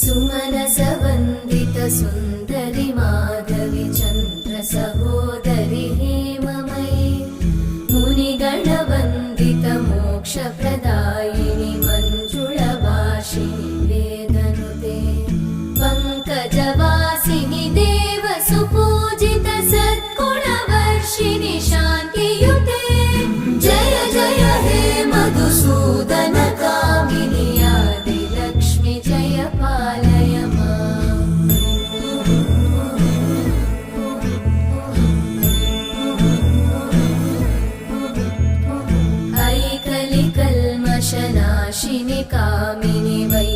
सुमनसवन्दित सुन्दरि माधवि चन्द्र सहोदरि हेममयि मुनिगणवन्दित मोक्षप्रदायिनि मञ्जुळभाषिणि वेदनुते पङ्कजवासिनि देव सुपूजित सद्गुणवर्षिणि शान्तियुते जय जय हे मधुसूदन कामिनि आदिलक्ष्मि जय पालय माम्। ऐकलिकल्मषनाशिनि कामिनि वै